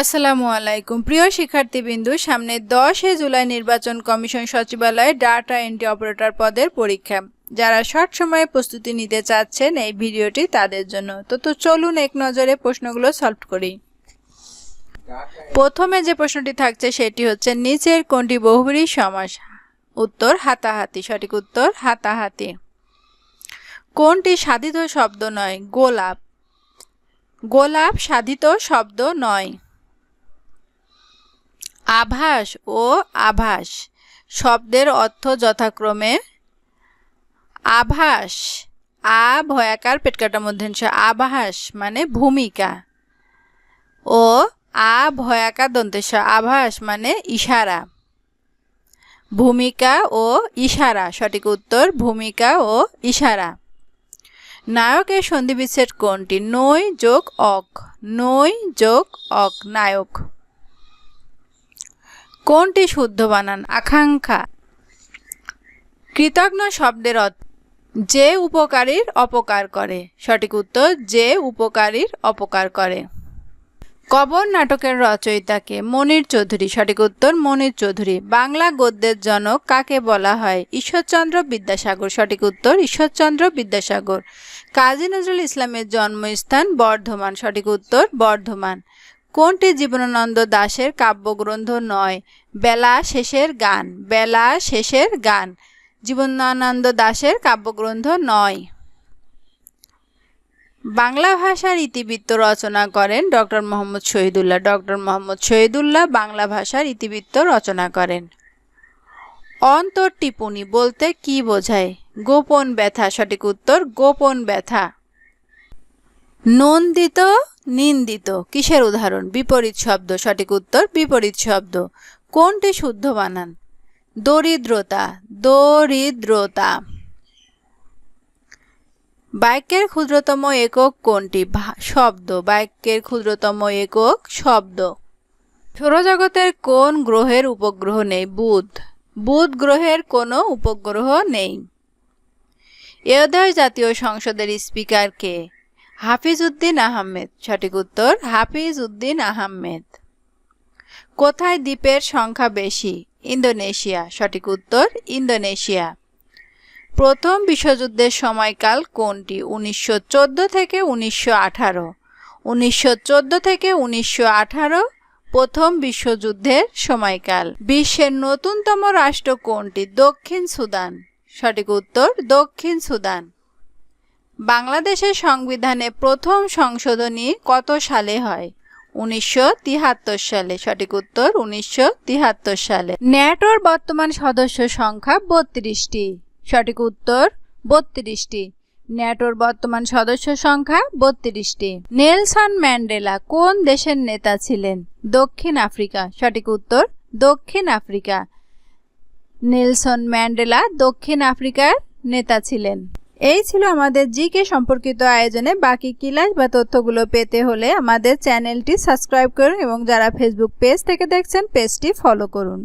আসসালামু আলাইকুম প্রিয় শিক্ষার্থীবৃন্দু, সামনে 10 জুলাই নির্বাচন কমিশন সচিবালয়ে ডাটা এন্ট্রি অপারেটর পদের পরীক্ষা। যারা শর্ট সময়ে প্রস্তুতি নিতে চাচ্ছেন এই ভিডিওটি তাদের জন্য। তো চলুন এক নজরে প্রশ্নগুলো সলভ করি। প্রথমে যে প্রশ্নটি থাকছে সেটি হচ্ছে, নিচের কোনটি বহুব্রীহি সমাস? উত্তর হাতাহাতি। সঠিক উত্তর হাতাহাতি। কোনটি সাধিত শব্দ নয়? গোলাপ। গোলাপ সাধিত শব্দ নয়। আভাস ও আভাস শব্দের অর্থ যথাক্রমে আভাস, আ ভয়াকার পেটকাটা মধ্যাংশ, আভাস মানে ভূমিকা, ও আ ভয়াকার দন্তেশ, আভাস মানে ইশারা। ভূমিকা ও ইশারা। সঠিক উত্তর ভূমিকা ও ইশারা। নায়কের সন্ধিবিচ্ছেদ কোনটি? নই যোগ অক। নই যোগ অক নায়ক। কোনটি শুদ্ধ বানান? আকাঙ্ক্ষা। কৃতজ্ঞ শব্দের অর্থ যে উপকারীর অপকার করে। সঠিক উত্তর যে উপকারীর অপকার করে। কবর নাটকের রচয়িতাকে? মনির চৌধুরী। সঠিক উত্তর মনির চৌধুরী। বাংলা গদ্যের জনক কাকে বলা হয়? ঈশ্বরচন্দ্র বিদ্যাসাগর। সঠিক উত্তর ঈশ্বরচন্দ্র বিদ্যাসাগর। কাজী নজরুল ইসলামের জন্মস্থান বর্ধমান। সঠিক উত্তর বর্ধমান। কোনটি জীবনানন্দ দাশের কাব্যগ্রন্থ নয়? বেলা শেষের গান। বেলা শেষের গান জীবনানন্দ দাশের কাব্যগ্রন্থ নয়। বাংলা ভাষার ইতিবৃত্ত রচনা করেন ডক্টর মোহাম্মদ শহীদুল্লাহ। ডক্টর মোহাম্মদ শহীদুল্লাহ বাংলা ভাষার ইতিবৃত্ত রচনা করেন। অন্তর্টিপুনি বলতে কি বোঝায়? গোপন ব্যথা। সঠিক উত্তর গোপন ব্যথা। নন্দিত নিন্দিত কিসের উদাহরণ? বিপরীত শব্দ। সঠিক উত্তর বিপরীত শব্দ। কোনটি শুদ্ধ বানান? দরিদ্রতা। দরিদ্রতা। বাক্যের ক্ষুদ্রতম একক কোনটি? শব্দ। বাক্যের ক্ষুদ্রতম একক শব্দ। সৌরজগতের কোন গ্রহের উপগ্রহ নেই? বুধ। বুধ গ্রহের কোনো উপগ্রহ নেই। এ জাতীয় সংসদের স্পিকার কে? হাফিজ উদ্দিন আহমেদ। সঠিক উত্তর হাফিজ উদ্দিন আহমেদ। কোথায় দ্বীপের সংখ্যা বেশি? ইন্দোনেশিয়া। সঠিক উত্তর ইন্দোনেশিয়া। প্রথম বিশ্বযুদ্ধের সময়কাল কোনটি? 1914 থেকে 1918। 1914 থেকে 1918 প্রথম বিশ্বযুদ্ধের সময়কাল। বিশ্বের নতুনতম রাষ্ট্র কোনটি? দক্ষিণ সুদান। সঠিক উত্তর দক্ষিণ সুদান। বাংলাদেশের সংবিধানে প্রথম সংশোধনী কত সালে হয়? 1973 সালে। সঠিক উত্তর 1973 সালে। ন্যাটোর বর্তমান সদস্য সংখ্যা 32টি। সঠিক উত্তর 32টি। ন্যাটোর বর্তমান সদস্য সংখ্যা 32টি। নেলসন ম্যান্ডেলা কোন দেশের নেতা ছিলেন? দক্ষিণ আফ্রিকা। সঠিক উত্তর দক্ষিণ আফ্রিকা। নেলসন ম্যান্ডেলা দক্ষিণ আফ্রিকার নেতা ছিলেন। এই ছিল আমাদের জিকে সম্পর্কিত আয়োজনে। বাকি ক্লাস বা তথ্যগুলো পেতে হলে আমাদের চ্যানেলটি সাবস্ক্রাইব করুন এবং যারা ফেসবুক পেজ থেকে দেখছেন পেজটি ফলো করুন।